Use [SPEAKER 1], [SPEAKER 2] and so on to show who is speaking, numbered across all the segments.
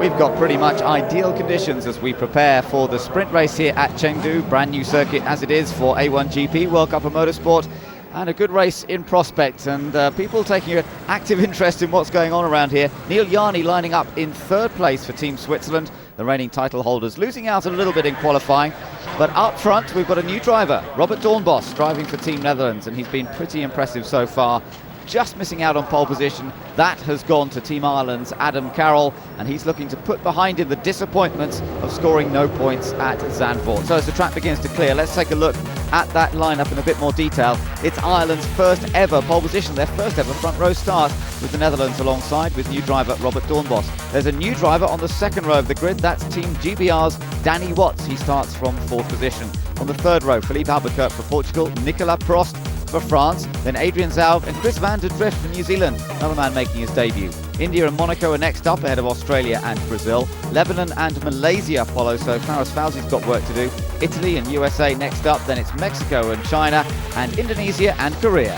[SPEAKER 1] We've got pretty much ideal conditions as we prepare for the sprint race here at Chengdu, brand new circuit as it is for A1GP, World Cup of Motorsport, and a good race in prospect, and people taking an active interest in what's going on around here. Neil Yarni lining up in third place for Team Switzerland, the reigning title holders, losing out a little bit in qualifying. But up front we've got a new driver, Robert Doornbos, driving for Team Netherlands, and he's been pretty impressive so far. Just missing out on pole position. That has gone to Team Ireland's Adam Carroll, and he's looking to put behind him the disappointments of scoring no points at Zandvoort. So as the track begins to clear, let's take a look at that lineup in a bit more detail. It's Ireland's first ever pole position, their first ever front row start, with the Netherlands alongside with new driver Robert Doornbos. There's a new driver on the second row of the grid, that's Team GBR's Danny Watts. He starts from fourth position. On the third row, Philippe Albuquerque for Portugal, Nicola Frost for France, then Adrian Zalve and Chris van der Drift for New Zealand, another man making his debut. India and Monaco are next up ahead of Australia and Brazil. Lebanon and Malaysia follow, so Faris Fawzi's got work to do. Italy and USA next up, then it's Mexico and China, and Indonesia and Korea.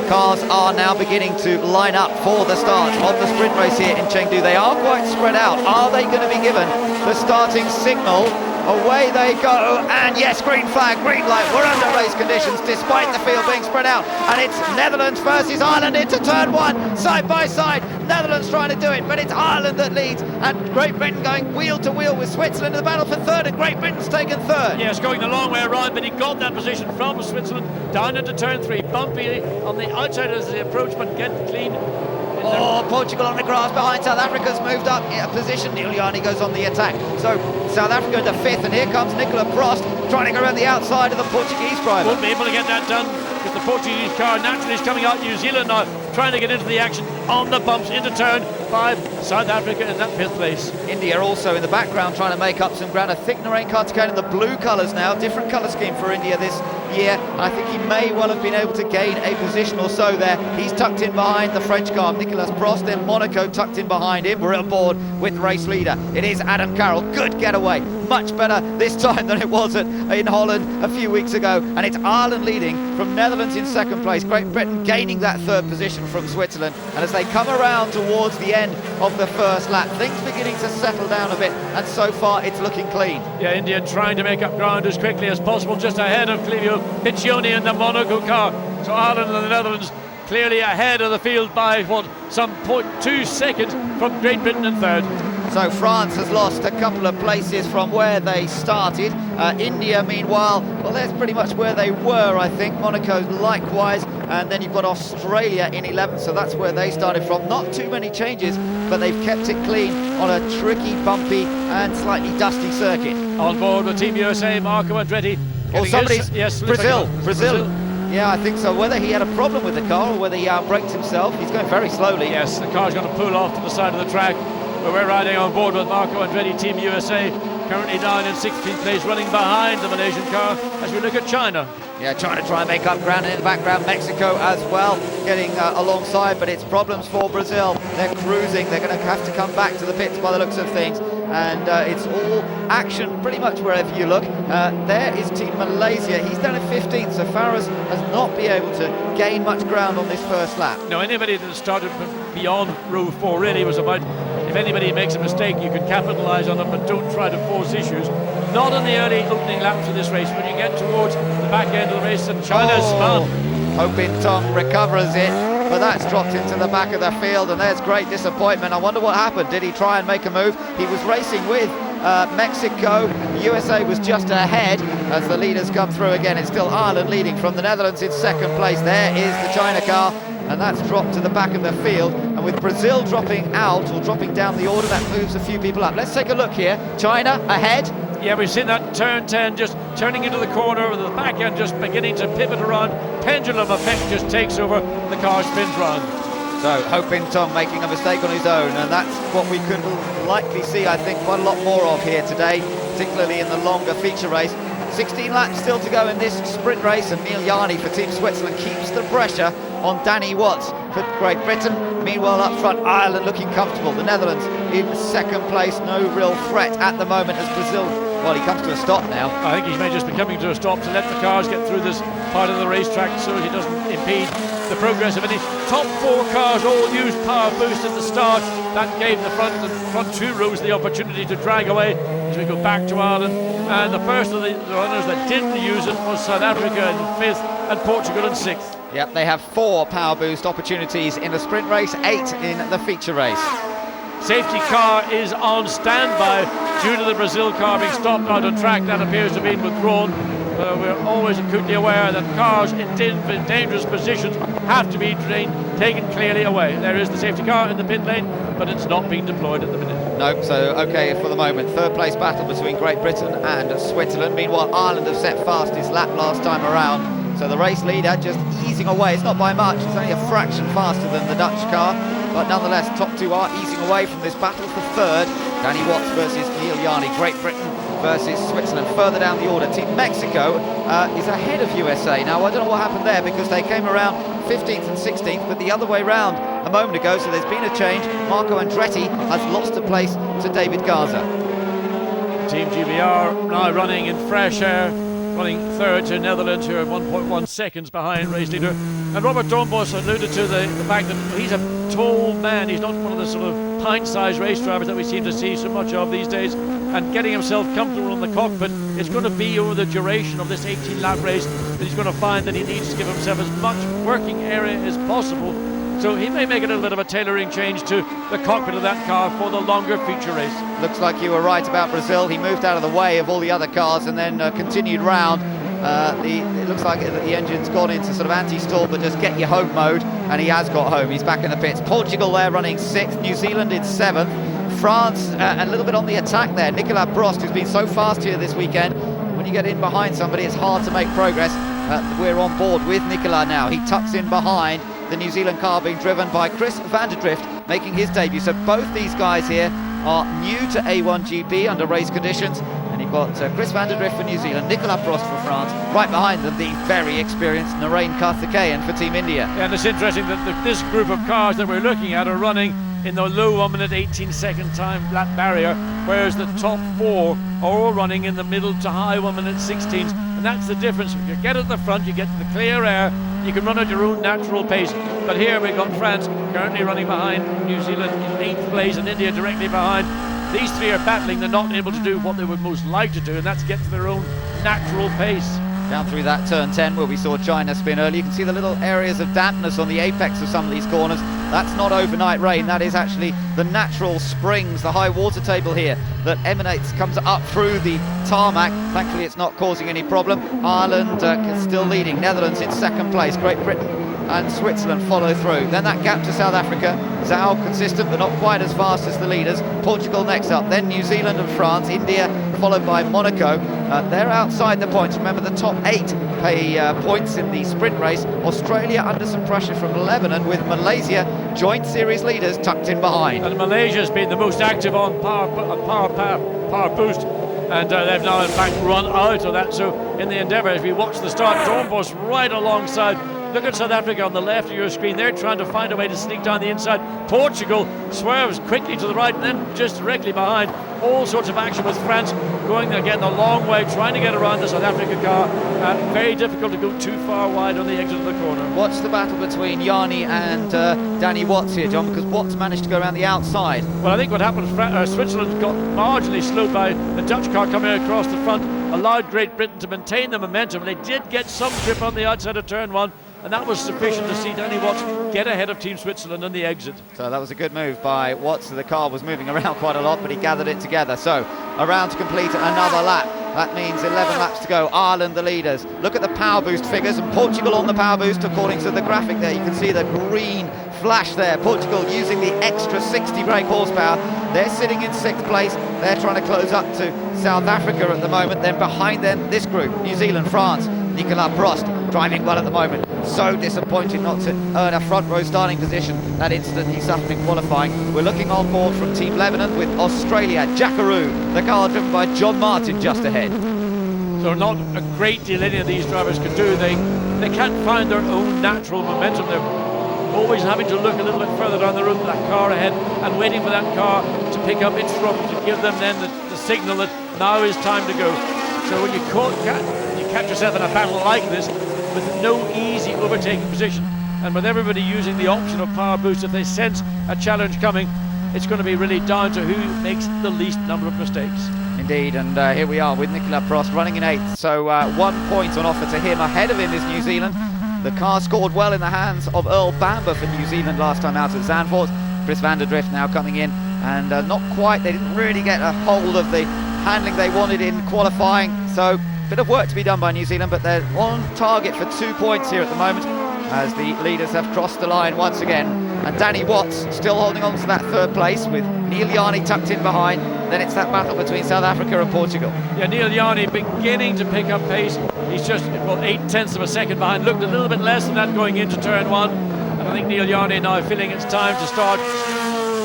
[SPEAKER 1] Cars are now beginning to line up for the start of the sprint race here in Chengdu. They are quite spread out. Are they going to be given the starting signal? Away they go, and yes, green flag, green light. We're under race conditions despite the field being spread out, and it's Netherlands versus Ireland into turn one, side by side. Netherlands trying to do it, but it's Ireland that leads, and Great Britain going wheel to wheel with Switzerland in the battle for third, and Great Britain's taken third.
[SPEAKER 2] Yes, going the long way around, but he got that position from Switzerland down into turn three, bumpy on the outside as the approach, but get clean.
[SPEAKER 1] Oh, Portugal on the grass behind. South Africa's moved up in a position. Neil Yarni goes on the attack. So South Africa into fifth, and here comes Nicola Frost trying to go around the outside of the Portuguese driver.
[SPEAKER 2] Won't be able to get that done with the Portuguese car. Naturally is coming out. New Zealand now trying to get into the action on the bumps into turn five. South Africa in that fifth place.
[SPEAKER 1] India also in the background trying to make up some ground. I think Narain Karthikeyan in the blue colours now. Different colour scheme for India this year. I think he may well have been able to gain a position or so there. He's tucked in behind the French car, Nicolas Prost, then Monaco tucked in behind him. We're aboard with race leader. It is Adam Carroll. Good getaway. Much better this time than it was in Holland a few weeks ago. And it's Ireland leading from Netherlands in second place. Great Britain gaining that third position from Switzerland. And as they come around towards the end of the first lap, things beginning to settle down a bit. And so far it's looking clean.
[SPEAKER 2] Yeah, India trying to make up ground as quickly as possible, just ahead of Clivio Piccioni in the Monaco car. So Ireland and the Netherlands clearly ahead of the field by some 0.2 seconds from Great Britain in third.
[SPEAKER 1] So France has lost a couple of places from where they started. India, meanwhile, well, that's pretty much where they were, I think. Monaco likewise, and then you've got Australia in 11th, so that's where they started from. Not too many changes, but they've kept it clean on a tricky, bumpy and slightly dusty circuit.
[SPEAKER 2] On board with Team USA, Marco Andretti.
[SPEAKER 1] Oh, somebody's...
[SPEAKER 2] Yes,
[SPEAKER 1] Brazil. Yeah, I think so. Whether he had a problem with the car or whether he outbraked himself, he's going very slowly.
[SPEAKER 2] Yes, the car's going to pull off to the side of the track. But we're riding on board with Marco Andretti, Team USA, currently down in 16th place, running behind the Malaysian car as we look at China. Yeah, China trying to make up ground, and in the background Mexico as well, getting alongside, but it's problems for Brazil. They're cruising, they're going to have to come back to the pits by the looks of things, and it's all action pretty much wherever you look. There is Team Malaysia, he's down in 15th, so Faris has not been able to gain much ground on this first lap. No, anybody that started beyond row 4 really was about, if anybody makes a mistake, you can capitalise on it, but don't try to force issues. Not in the early opening laps of this race. When you get towards the back end of the race, and China's spun.
[SPEAKER 1] Ho Bin Tong recovers it, but that's dropped into the back of the field, and there's great disappointment. I wonder what happened. Did he try and make a move? He was racing with Mexico. USA was just ahead as the leaders come through again. It's still Ireland leading from the Netherlands in second place. There is the China car, and that's dropped to the back of the field. And with Brazil dropping out or dropping down the order, that moves a few people up. Let's take a look here. China ahead.
[SPEAKER 2] Yeah, we've seen that turn 10 just turning into the corner with the back end just beginning to pivot around. Pendulum effect just takes over, the car spins round.
[SPEAKER 1] So Ho Bin Tong making a mistake on his own, and that's what we could likely see, I think, quite a lot more of here today, particularly in the longer feature race. 16 laps still to go in this sprint race, and Neil Yarni for Team Switzerland keeps the pressure on Danny Watts for Great Britain. Meanwhile, up front, Ireland looking comfortable. The Netherlands in second place, no real threat at the moment as Brazil Well, he comes to a stop now.
[SPEAKER 2] I think he may just be coming to a stop to let the cars get through this part of the racetrack so he doesn't impede the progress of any. Top 4 cars all used power boost at the start. That gave the front 2 rows the opportunity to drag away as we go back to Ireland. And the first of the runners that didn't use it was South Africa in 5th and Portugal in 6th.
[SPEAKER 1] Yep, they have 4 power boost opportunities in the sprint race, 8 in the feature race.
[SPEAKER 2] Safety car is on standby due to the Brazil car being stopped out on track. That appears to have been withdrawn. We're always acutely aware that cars in dangerous positions have to be taken clearly away. There is the safety car in the pit lane, but it's not being deployed at the minute.
[SPEAKER 1] Nope, so okay for the moment. Third place battle between Great Britain and Switzerland. Meanwhile, Ireland have set fastest lap last time around. So the race leader just easing away. It's not by much, it's only a fraction faster than the Dutch car. But nonetheless, top 2 are easing away from this battle for third. Danny Watts versus Neil Yarney. Great Britain versus Switzerland. Further down the order, Team Mexico is ahead of USA. Now, I don't know what happened there because they came around 15th and 16th, but the other way round a moment ago, so there's been a change. Marco Andretti has lost a place to David Garza.
[SPEAKER 2] Team GBR now running in fresh air, running third to Netherlands, who are 1.1 seconds behind race leader. And Robert Doornbos alluded to the fact that he's a tall man. He's not one of the sort of pint-sized race drivers that we seem to see so much of these days. And getting himself comfortable in the cockpit, it's going to be over the duration of this 18-lap race that he's going to find that he needs to give himself as much working area as possible. So he may make a little bit of a tailoring change to the cockpit of that car for the longer feature race.
[SPEAKER 1] Looks like you were right about Brazil. He moved out of the way of all the other cars and then continued round. It looks like the engine's gone into sort of anti-stall, but just get your home mode, and he has got home. He's back in the pits. Portugal there running 6th, New Zealand in 7th, France a little bit on the attack there. Nicola Frost, who's been so fast here this weekend. When you get in behind somebody, it's hard to make progress. We're on board with Nicola now. He tucks in behind the New Zealand car being driven by Chris van der Drift, making his debut. So both these guys here are new to A1GP under race conditions. And you've got Chris van der Drift for New Zealand, Nicola Frost for France. Right behind them, the very experienced Narain Karthikeyan for Team India.
[SPEAKER 2] Yeah, and it's interesting that this group of cars that we're looking at are running in the low 1 minute 18-second time lap barrier, whereas the top 4 are all running in the middle to high 1 minute 16s. And that's the difference. If you get at the front, you get the clear air, you can run at your own natural pace. But here we've got France currently running behind New Zealand in 8th place and India directly behind. These 3 are battling. They're not able to do what they would most like to do, and that's get to their own natural pace.
[SPEAKER 1] Down through that turn 10 where we saw China spin early, you can see the little areas of dampness on the apex of some of these corners. That's not overnight rain, that is actually the natural springs, the high water table here that comes up through the tarmac. Thankfully it's not causing any problem. Ireland still leading, Netherlands in 2nd place, Great Britain and Switzerland follow through. Then that gap to South Africa, Zhao consistent but not quite as fast as the leaders. Portugal next up, then New Zealand and France, India followed by Monaco. They're outside the points. Remember, the top 8 pay points in the sprint race. Australia under some pressure from Lebanon, with Malaysia joint series leaders tucked in behind.
[SPEAKER 2] And Malaysia's been the most active on power boost, and they've now in fact run out of that. So in the endeavour, as we watch the start, Doornbos right alongside. Look at South Africa on the left of your screen. They're trying to find a way to sneak down the inside. Portugal swerves quickly to the right and then just directly behind. All sorts of action with France going again the long way, trying to get around the South Africa car. Very difficult to go too far wide on the exit of the corner.
[SPEAKER 1] What's the battle between Yarney and Danny Watts here, John? Because Watts managed to go around the outside.
[SPEAKER 2] Well, I think what happened, Switzerland got marginally slowed by the Dutch car coming across the front, allowed Great Britain to maintain the momentum. They did get some grip on the outside of turn 1, and that was sufficient to see Danny Watts get ahead of Team Switzerland on the exit. So
[SPEAKER 1] that was a good move by Watts. The car was moving around quite a lot, but he gathered it together. So around to complete another lap. That means 11 laps to go. Ireland the leaders. Look at the power boost figures, and Portugal on the power boost according to the graphic there. You can see the green flash there. Portugal using the extra 60 brake horsepower. They're sitting in 6th place. They're trying to close up to South Africa at the moment. Then behind them, this group, New Zealand, France, Nicola Frost driving well at the moment. So disappointed not to earn a front row starting position. That incident he suffered in qualifying. We're looking on board from Team Lebanon with Australia, Jackaroo, the car driven by John Martin just ahead.
[SPEAKER 2] So not a great deal any of these drivers can do. They can't find their own natural momentum. They're always having to look a little bit further down the road for that car ahead and waiting for that car to pick up its throttle to give them then the signal that now is time to go. So when you catch yourself in a battle like this with no easy overtaking position, and with everybody using the option of power boost, if they sense a challenge coming, it's going to be really down to who makes the least number of mistakes.
[SPEAKER 1] Indeed, and here we are with Nicola Frost running in 8th, so 1 point on offer to him. Ahead of him is New Zealand. The car scored well in the hands of Earl Bamber for New Zealand last time out at Zandvoort. Chris van der Drift now coming in, and not quite, they didn't really get a hold of the handling they wanted in qualifying, so a bit of work to be done by New Zealand, but they're on target for 2 points here at the moment as the leaders have crossed the line once again. And Danny Watts still holding on to that 3rd place with Neil Yarni tucked in behind. Then it's that battle between South Africa and Portugal.
[SPEAKER 2] Yeah, Neil Yarni beginning to pick up pace. He's just 0.8 of a second behind. Looked a little bit less than that going into turn 1. And I think Neil Yarni now feeling it's time to start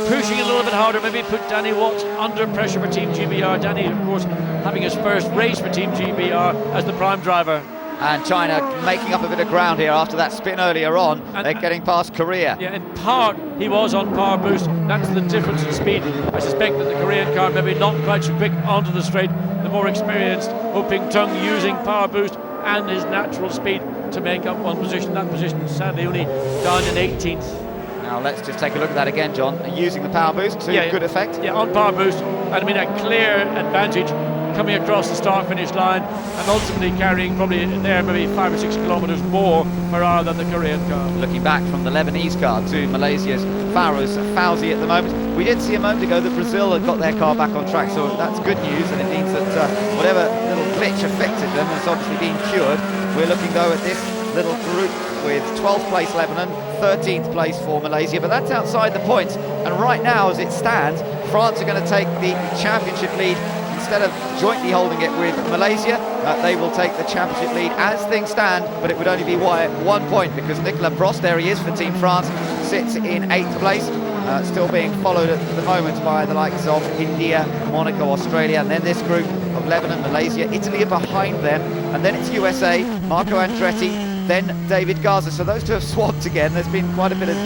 [SPEAKER 2] pushing a little bit harder, maybe put Danny Watts under pressure for Team GBR. Danny, of course, having his first race for Team GBR as the prime driver.
[SPEAKER 1] And China making up a bit of ground here after that spin earlier on. And they're getting past Korea.
[SPEAKER 2] Yeah, in part he was on power boost. That's the difference in speed. I suspect that the Korean car maybe not quite so quick onto the straight. The more experienced Ho Ping Tung using power boost and his natural speed to make up one position. That position sadly only down in 18th.
[SPEAKER 1] Now let's just take a look at that again, John. Using the power boost to good effect.
[SPEAKER 2] Yeah, on power boost. And I mean a clear advantage coming across the start-finish line and ultimately carrying probably there maybe 5 or 6 kilometres more per hour than the Korean car.
[SPEAKER 1] Looking back from the Lebanese car to Malaysia's Farouz Fauzi at the moment. We did see a moment ago that Brazil had got their car back on track, so that's good news, and it means that whatever little glitch affected them has obviously been cured. We're looking though at this little group with 12th place Lebanon, 13th place for Malaysia, but that's outside the points. And right now, as it stands, France are going to take the championship lead. Instead of jointly holding it with Malaysia, they will take the championship lead as things stand, but it would only be 1 point because Nicola Frost, there he is for Team France, sits in 8th place, still being followed at the moment by the likes of India, Monaco, Australia, and then this group of Lebanon, Malaysia, Italy are behind them, and then it's USA, Marco Andretti, then David Garza. So those two have swapped again. There's been quite a bit of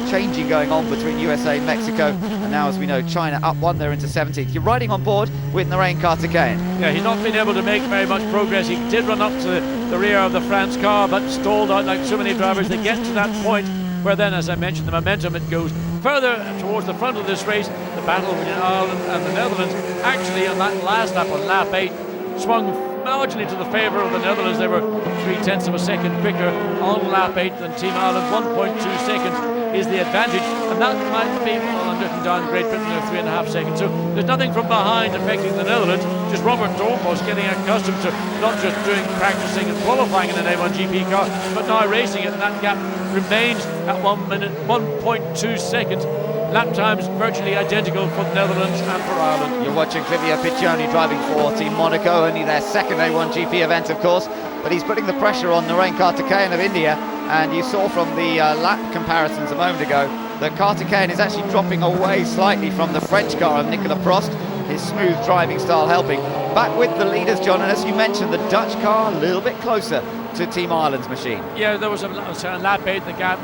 [SPEAKER 1] changing going on between USA and Mexico, and now, as we know, China up 1, they're into 17th. You're riding on board with Narain Karthikeyan.
[SPEAKER 2] Yeah, he's not been able to make very much progress. He did run up to the rear of the France car, but stalled out like so many drivers. They get to that point where then, as I mentioned, the momentum, it goes further towards the front of this race. The battle between Ireland and the Netherlands, actually on that last lap, on lap 8, swung marginally to the favour of the Netherlands. They were 0.3 of a second quicker on lap 8 than Team Ireland. 1.2 seconds is the advantage, and that might be, well, I'm looking down Great Britain, they're 3.5 seconds. So there's nothing from behind affecting the Netherlands, just Robert Doornbos getting accustomed to not just practicing and qualifying in an A1GP car, but now racing it, and that gap remains at 1 minute, 1.2 seconds. Lap times virtually identical for the Netherlands and for Ireland.
[SPEAKER 1] You're watching Clivio Piccioni driving for Team Monaco, only their second A1GP event, of course, but he's putting the pressure on Narain Karthikeyan of India, and you saw from the lap comparisons a moment ago that Karthikeyan is actually dropping away slightly from the French car of Nicola Frost, his smooth driving style helping. Back with the leaders, John, and as you mentioned, the Dutch car a little bit closer to Team Ireland's machine.
[SPEAKER 2] Yeah, there was a lap 8, the gap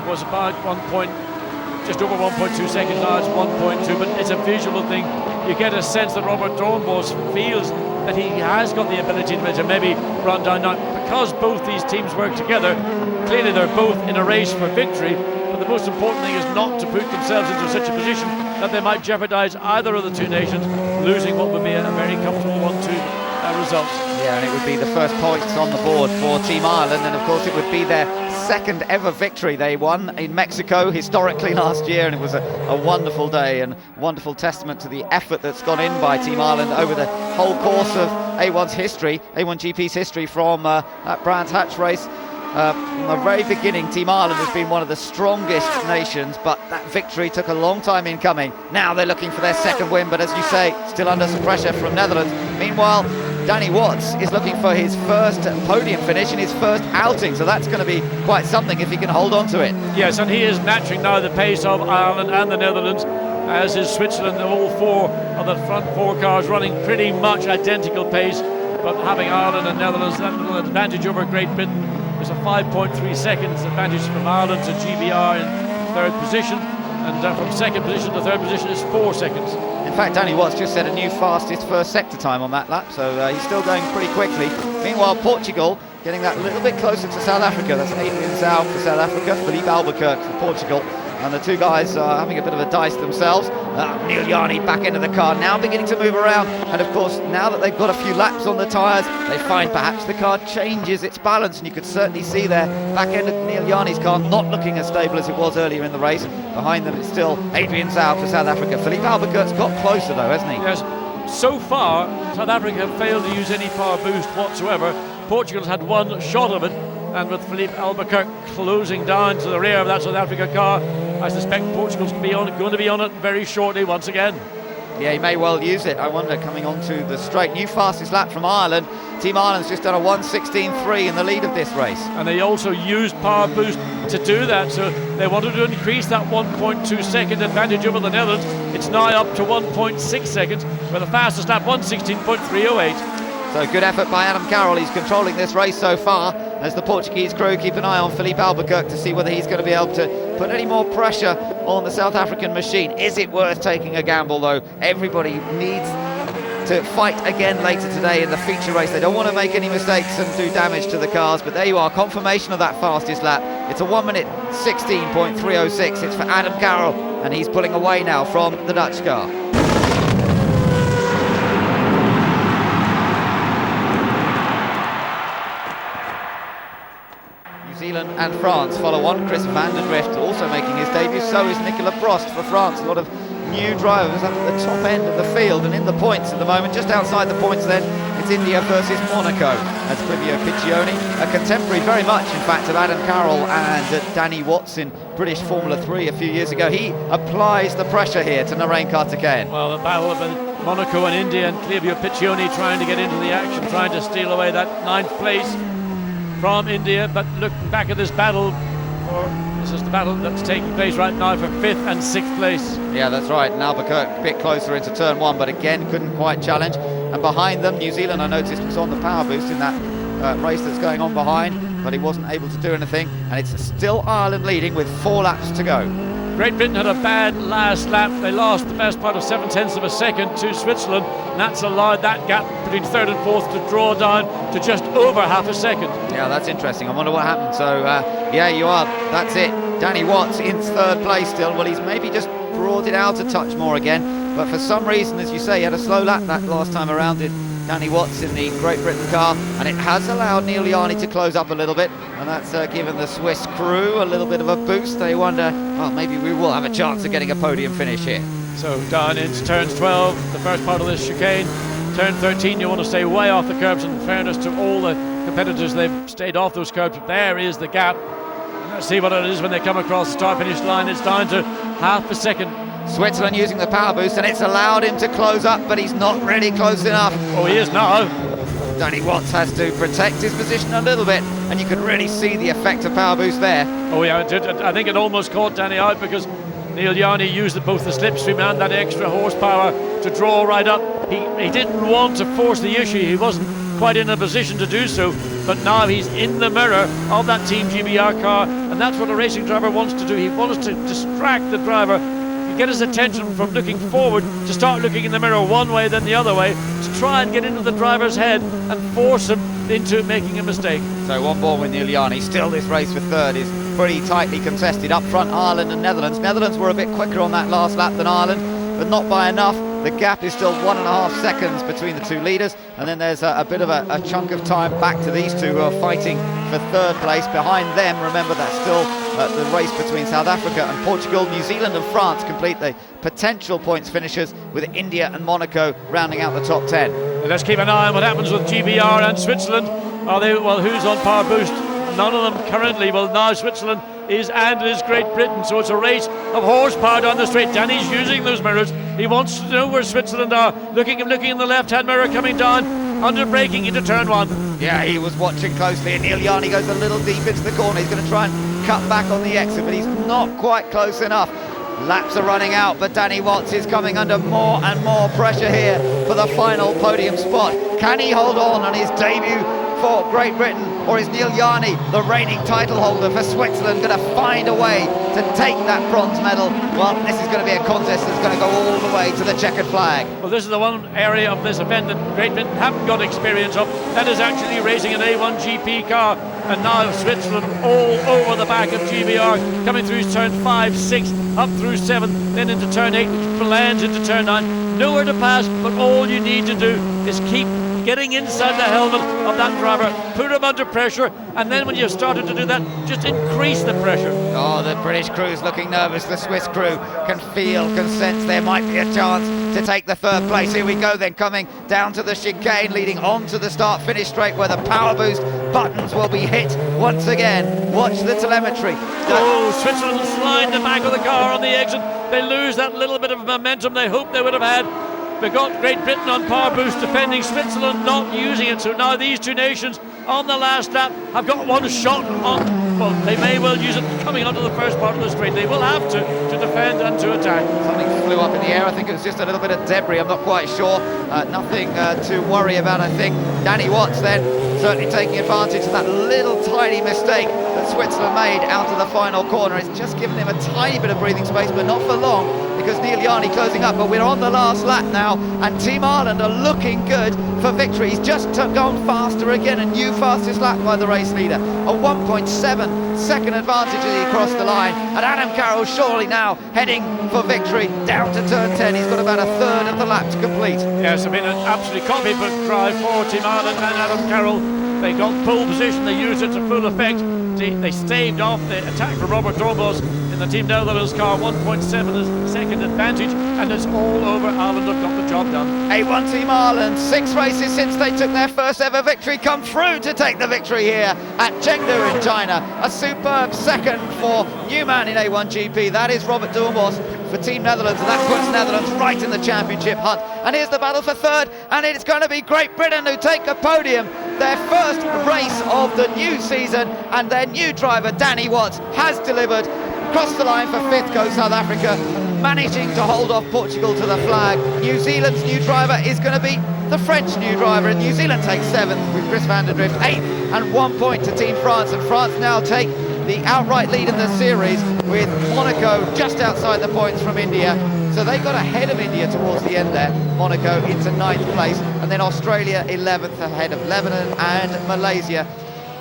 [SPEAKER 2] was about just over 1.2 seconds. Now it's 1.2, but it's a visual thing. You get a sense that Robert Doornbos feels that he has got the ability to maybe run down. Now, because both these teams work together, clearly they're both in a race for victory, but the most important thing is not to put themselves into such a position that they might jeopardise either of the two nations losing what would be a very comfortable 1-2 result.
[SPEAKER 1] Yeah, and it would be the first points on the board for Team Ireland, and of course it would be their second ever victory. They won in Mexico historically last year, and it was a wonderful day and wonderful testament to the effort that's gone in by Team Ireland over the whole course of A1's history, A1GP's history, from that Brands Hatch race. From the very beginning, Team Ireland has been one of the strongest nations, but that victory took a long time in coming. Now they're looking for their second win, but as you say, still under some pressure from Netherlands. Meanwhile, Danny Watts is looking for his first podium finish in his first outing, so that's going to be quite something if he can hold on to it.
[SPEAKER 2] Yes, and he is matching now the pace of Ireland and the Netherlands, as is Switzerland. All 4 of the front 4 cars running pretty much identical pace, but having Ireland and Netherlands that little advantage over Great Britain. There's a 5.3 seconds advantage from Ireland to GBR in 3rd position, and from 2nd position to 3rd position is 4 seconds.
[SPEAKER 1] In fact, Danny Watts just set a new fastest first sector time on that lap, so he's still going pretty quickly. Meanwhile, Portugal getting that little bit closer to South Africa. That's Adrian Zhao for South Africa, Philippe Albuquerque for Portugal. And the two guys are having a bit of a dice themselves. Neil Yarni back into the car, now beginning to move around. And of course, now that they've got a few laps on the tyres, they find perhaps the car changes its balance. And you could certainly see there, back end of Neil Yarni's car not looking as stable as it was earlier in the race. Behind them, it's still Adrian Zhao for South Africa. Philippe Albuquerque's got closer though, hasn't he?
[SPEAKER 2] Yes. So far, South Africa have failed to use any power boost whatsoever. Portugal's had one shot of it, and with Philippe Albuquerque closing down to the rear of that South Africa car, I suspect Portugal's going to be on it very shortly once again.
[SPEAKER 1] Yeah, he may well use it. I wonder, coming onto the straight. New fastest lap from Ireland. Team Ireland's just done a 1:16.3 in the lead of this race.
[SPEAKER 2] And they also used power boost to do that, so they wanted to increase that 1.2 second advantage over the Netherlands. It's now up to 1.6 seconds, with the fastest lap 1:16.308.
[SPEAKER 1] So good effort by Adam Carroll. He's controlling this race so far as the Portuguese crew keep an eye on Philippe Albuquerque to see whether he's going to be able to put any more pressure on the South African machine. Is it worth taking a gamble though? Everybody needs to fight again later today in the feature race. They don't want to make any mistakes and do damage to the cars, but there you are, confirmation of that fastest lap. It's a 1:16.306. It's for Adam Carroll, and he's pulling away now from the Dutch car. New Zealand and France follow on. Chris van der Drift also making his debut, so is Nicola Frost for France. A lot of new drivers up at the top end of the field and in the points at the moment. Just outside the points then, it's India versus Monaco. That's Livio Piccioni, a contemporary very much in fact of Adam Carroll and Danny Watts in British Formula 3 a few years ago. He applies the pressure here to Narain Karthikeyan.
[SPEAKER 2] Well, the battle of Monaco and India, and Livio Piccioni trying to get into the action, trying to steal away that 9th place from India. But looking back at this battle, this is the battle that's taking place right now for 5th and 6th place.
[SPEAKER 1] Yeah, that's right. And Albuquerque a bit closer into turn 1, but again couldn't quite challenge. And behind them, New Zealand, I noticed, was on the power boost in that race that's going on behind, but he wasn't able to do anything. And it's still Ireland leading with 4 laps to go.
[SPEAKER 2] Great Britain had a bad last lap. They lost the best part of 7/10 of a second to Switzerland, and that's allowed that gap between 3rd and 4th to draw down to just over half a second.
[SPEAKER 1] Yeah, that's interesting. I wonder what happened. So, yeah, you are. That's it. Danny Watts in 3rd place still. Well, he's maybe just brought it out a touch more again, but for some reason, as you say, he had a slow lap that last time around, did Danny Watts in the Great Britain car, and it has allowed Neil Yarni to close up a little bit, and that's given the Swiss crew a little bit of a boost. They wonder, well, maybe we will have a chance of getting a podium finish here.
[SPEAKER 2] So down into turns 12, the first part of this chicane. Turn 13, you want to stay way off the curbs. In fairness to all the competitors, they've stayed off those curbs, but there is the gap. Let's see what it is when they come across the start-finish line. It's down to half a second.
[SPEAKER 1] Switzerland using the power boost, and it's allowed him to close up, but he's not really close enough.
[SPEAKER 2] Oh, he is now.
[SPEAKER 1] Danny Watts has to protect his position a little bit, and you can really see the effect of power boost there.
[SPEAKER 2] Oh yeah, I think it almost caught Danny out, because Neil Yarni used both the slipstream and that extra horsepower to draw right up. He didn't want to force the issue. He wasn't quite in a position to do so, but now he's in the mirror of that Team GBR car, and that's what a racing driver wants to do. He wants to distract the driver, get his attention from looking forward to start looking in the mirror one way then the other way, to try and get into the driver's head and force him into making a mistake.
[SPEAKER 1] So one ball with Neil Yarni. Still this race for 3rd is pretty tightly contested. Up front, Ireland and Netherlands. Netherlands were a bit quicker on that last lap than Ireland, but not by enough. The gap is still 1.5 seconds between the two leaders, and then there's a bit of a chunk of time back to these two who are fighting for 3rd place. Behind them, remember, that's still the race between South Africa and Portugal. New Zealand and France complete the potential points finishers, with India and Monaco rounding out the top 10.
[SPEAKER 2] And let's keep an eye on what happens with GBR and Switzerland. Are they, well, who's on power boost? None of them currently. Well, now Switzerland is, and it is Great Britain, so it's a race of horsepower down the straight. Danny's using those mirrors. He wants to know where Switzerland are. Looking in the left-hand mirror, coming down, under braking into turn 1.
[SPEAKER 1] Yeah, he was watching closely, and Neil Yarni goes a little deep into the corner. He's going to try and cut back on the exit, but he's not quite close enough. Laps are running out, but Danny Watts is coming under more and more pressure here for the final podium spot. Can he hold on his debut for Great Britain? or is Neil Yarni, the reigning title holder for Switzerland, going to find a way to take that bronze medal? Well, this is going to be a contest that's going to go all the way to the checkered flag.
[SPEAKER 2] Well, this is the one area of this event that Great Britain haven't got experience of. That is actually racing an A1GP car. And now Switzerland all over the back of GBR, coming through turn 5, 6, up through 7, then into turn 8, which lands into turn 9. Nowhere to pass, but all you need to do is keep getting inside the helmet of that driver, put him under pressure, and then when you've started to do that, just increase the pressure.
[SPEAKER 1] Oh, the British crew's looking nervous. The Swiss crew can sense there might be a chance to take the third place. Here we go then, coming down to the chicane, leading on to the start-finish straight where the power boost buttons will be hit once again. Watch the telemetry.
[SPEAKER 2] Oh, Switzerland slide the back of the car on the exit. They lose that little bit of momentum they hoped they would have had. They've got Great Britain on power boost defending, Switzerland not using it. So now these two nations on the last lap have got one shot on. Well, they may well use it coming onto the first part of the straight. They will have to defend and to attack.
[SPEAKER 1] Something flew up in the air. I think it was just a little bit of debris. I'm not quite sure. Nothing to worry about, I think. Danny Watts then certainly taking advantage of that little tiny mistake that Switzerland made out of the final corner. It's just given him a tiny bit of breathing space, but not for long, because Neil Yarni closing up. But we're on the last lap now, and Team Ireland are looking good for victory. He's just gone faster again, a new fastest lap by the race leader. A 1.7 second advantage as he crossed the line, and Adam Carroll surely now heading for victory down to turn 10. He's got about a third of the lap to complete.
[SPEAKER 2] Yes, I mean, an absolutely copybook drive for Team Ireland and Adam Carroll. They got pole position, they used it to full effect. They staved off the attack from Robert Dorbos in the Team Netherlands car. 1.7 second advantage, and it's all over. Ireland have got the job done.
[SPEAKER 1] A1 Team Ireland, 6 races since they took their first ever victory, come through to take the victory here at Chengdu in China. A superb second for new man in A1GP, that is Robert Dorbos for Team Netherlands, and that puts Netherlands right in the championship hunt. And here's the battle for third, and it's going to be Great Britain who take the podium. Their first race of the new season, and their new driver Danny Watts has delivered. Crossed the line for 5th goes South Africa, managing to hold off Portugal to the flag. New Zealand's new driver is going to be the French new driver, and New Zealand takes 7th with Chris van der Drift 8th, and 1 point to Team France, and France now take the outright lead in the series with Monaco just outside the points from India. So they got ahead of India towards the end there. Monaco into 9th place, and then Australia 11th ahead of Lebanon and Malaysia,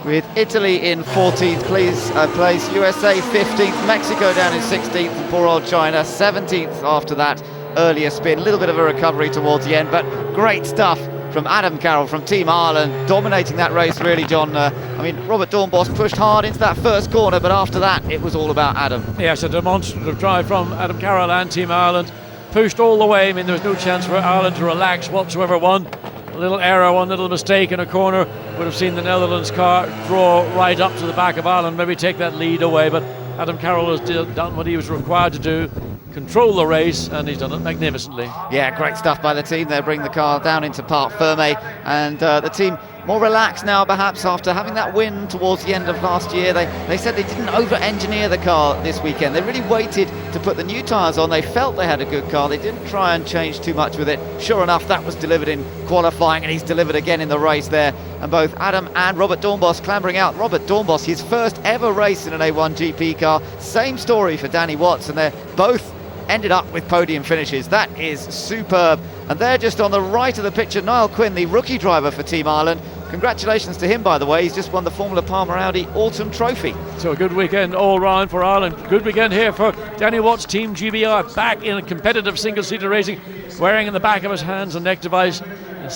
[SPEAKER 1] with Italy in 14th place, USA 15th, Mexico down in 16th, and poor old China 17th after that earlier spin. A little bit of a recovery towards the end, but great stuff from Adam Carroll from Team Ireland, dominating that race really, John. I mean, Robert Doornbos pushed hard into that first corner, but after that it was all about Adam.
[SPEAKER 2] Yes, a demonstrative drive from Adam Carroll and Team Ireland, pushed all the way. I mean, there was no chance for Ireland to relax whatsoever. One little error, one little mistake in a corner would have seen the Netherlands car draw right up to the back of Ireland, maybe take that lead away, but Adam Carroll has done what he was required to do, control the race, and he's done it magnificently.
[SPEAKER 1] Yeah, great stuff by the team there, bring the car down into Parc Fermé, and the team more relaxed now perhaps after having that win towards the end of last year. They said they didn't over-engineer the car this weekend. They really waited to put the new tyres on. They felt they had a good car. They didn't try and change too much with it. Sure enough, that was delivered in qualifying, and he's delivered again in the race there. And both Adam and Robert Doornbos clambering out. Robert Doornbos, his first ever race in an A1GP car. Same story for Danny Watts, and they're both ended up with podium finishes. That is superb. And they're just on the right of the picture, Niall Quinn, the rookie driver for Team Ireland. Congratulations to him, by the way. He's just won the Formula Palmer Audi Autumn Trophy.
[SPEAKER 2] So a good weekend all round for Ireland. Good weekend here for Danny Watts, Team GBR, back in a competitive single-seater racing, wearing in the back of his hands a neck device,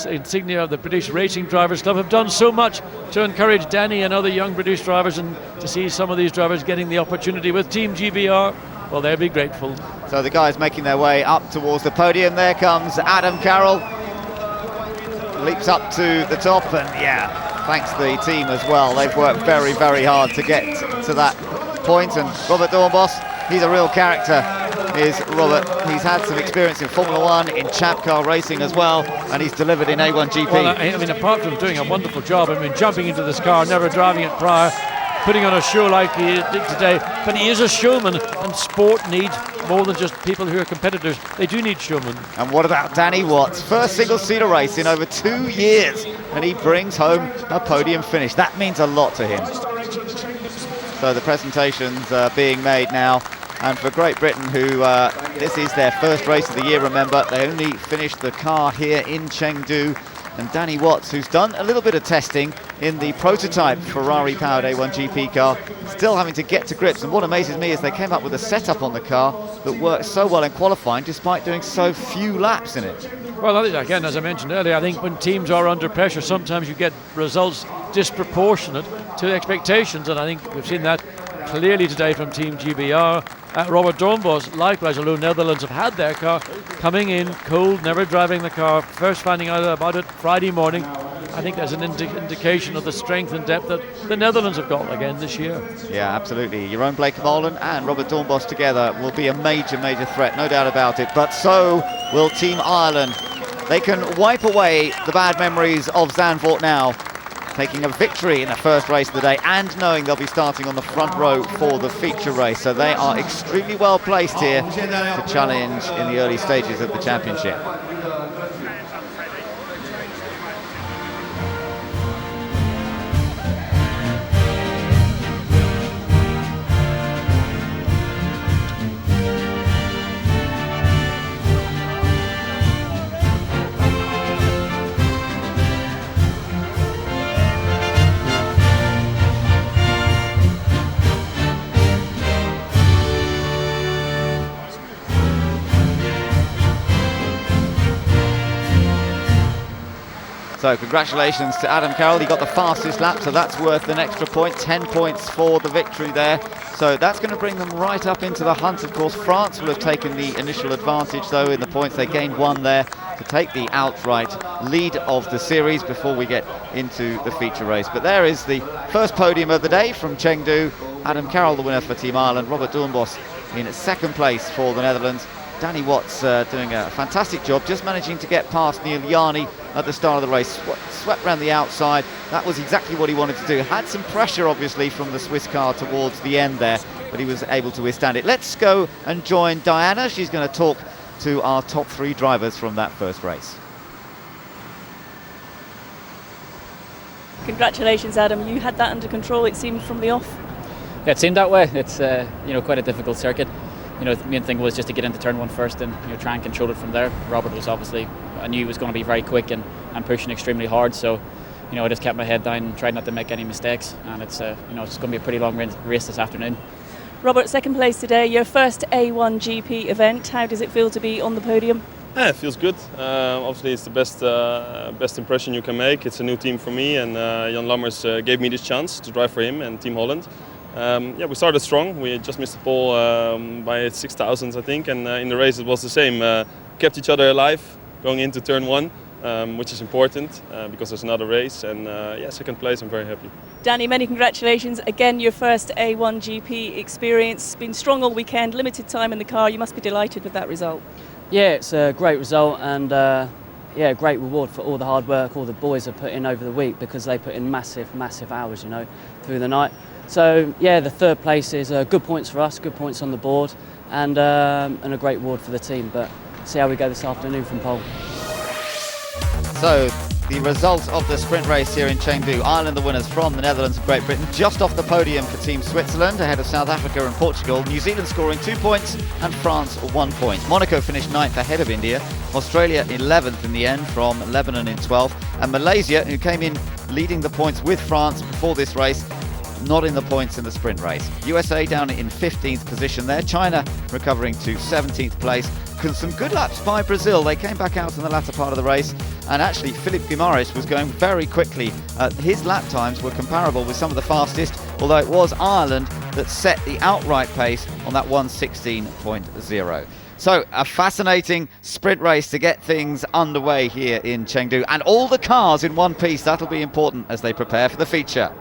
[SPEAKER 2] insignia of the British Racing Drivers Club. Have done so much to encourage Danny and other young British drivers, and to see some of these drivers getting the opportunity with Team GBR, well, they'll be grateful.
[SPEAKER 1] So the guys making their way up towards the podium. There comes Adam Carroll. Leaps up to the top, and yeah, thanks to the team as well. They've worked very, very hard to get to that point. And Robert Doornbos, he's a real character, is Robert. He's had some experience in Formula One, in Champ Car racing as well, and he's delivered in A1GP.
[SPEAKER 2] Well, I mean, apart from doing a wonderful job, I mean, jumping into this car, never driving it prior, putting on a show like he did today, but he is a showman, and sport needs more than just people who are competitors. They do need showmen.
[SPEAKER 1] And what about Danny Watts? First single-seater race in over 2 years, and he brings home a podium finish. That means a lot to him. So the presentations are being made now, and for Great Britain, who this is their first race of the year, remember, they only finished the car here in Chengdu. And Danny Watts, who's done a little bit of testing in the prototype Ferrari-powered A1GP car, still having to get to grips. And what amazes me is they came up with a setup on the car that worked so well in qualifying, despite doing so few laps in it.
[SPEAKER 2] Well, again, as I mentioned earlier, I think when teams are under pressure, sometimes you get results disproportionate to expectations, and I think we've seen that clearly today from Team GBR. Robert Doornbos, likewise, although Netherlands have had their car coming in cold, never driving the car, first finding out about it Friday morning. I think there's an indication of the strength and depth that the Netherlands have got again this year.
[SPEAKER 1] Yeah, absolutely. Jeroen Bleekemolen and Robert Doornbos together will be a major, major threat, no doubt about it. But so will Team Ireland. They can wipe away the bad memories of Zandvoort now, taking a victory in the first race of the day and knowing they'll be starting on the front row for the feature race. So they are extremely well placed here to challenge in the early stages of the championship. So congratulations to Adam Carroll. He got the fastest lap, so that's worth an extra point. 10 points for the victory there. So that's going to bring them right up into the hunt. Of course, France will have taken the initial advantage, though, in the points. They gained one there to take the outright lead of the series before we get into the feature race. But there is the first podium of the day from Chengdu. Adam Carroll, the winner for Team Ireland. Robert Doornbos in second place for the Netherlands. Danny Watts doing a fantastic job, just managing to get past Neil Yarni at the start of the race. Swept around the outside. That was exactly what he wanted to do. Had some pressure, obviously, from the Swiss car towards the end there, but he was able to withstand it. Let's go and join Diana. She's going to talk to our top three drivers from that first race.
[SPEAKER 3] Congratulations, Adam. You had that under control, it seemed, from the off.
[SPEAKER 4] Yeah, it seemed that way. It's quite a difficult circuit. The main thing was just to get into turn one first and try and control it from there. Robert was obviously, I knew he was going to be very quick and pushing extremely hard, so I just kept my head down and tried not to make any mistakes, and it's going to be a pretty long race this afternoon.
[SPEAKER 3] Robert, second place today, your first A1GP event. How does it feel to be on the podium?
[SPEAKER 5] Yeah, it feels good. Obviously it's the best impression you can make. It's a new team for me, and Jan Lammers gave me this chance to drive for him and Team Holland. We started strong. We just missed the pole by 6,000, I think, and in the race it was the same. Kept each other alive going into turn one, which is important because there's another race, and second place, I'm very happy.
[SPEAKER 3] Danny, many congratulations. Again, your first A1GP experience. Been strong all weekend, limited time in the car. You must be delighted with that result.
[SPEAKER 6] Yeah, it's a great result, and great reward for all the hard work all the boys have put in over the week, because they put in massive hours, through the night. So yeah, the third place is good points for us, good points on the board, and a great reward for the team. But see how we go this afternoon from pole.
[SPEAKER 1] So the result of the sprint race here in Chengdu. Ireland the winners from the Netherlands and Great Britain, just off the podium for Team Switzerland, ahead of South Africa and Portugal. New Zealand scoring 2 points and France 1 point. Monaco finished 9th ahead of India. Australia 11th in the end from Lebanon in 12th. And Malaysia, who came in leading the points with France before this race, not in the points in the sprint race. USA down in 15th position there. China recovering to 17th place. Some good laps by Brazil. They came back out in the latter part of the race, and actually Philippe Guimaraes was going very quickly. His lap times were comparable with some of the fastest, although it was Ireland that set the outright pace on that 1:16.0. So a fascinating sprint race to get things underway here in Chengdu, and all the cars in one piece. That'll be important as they prepare for the feature.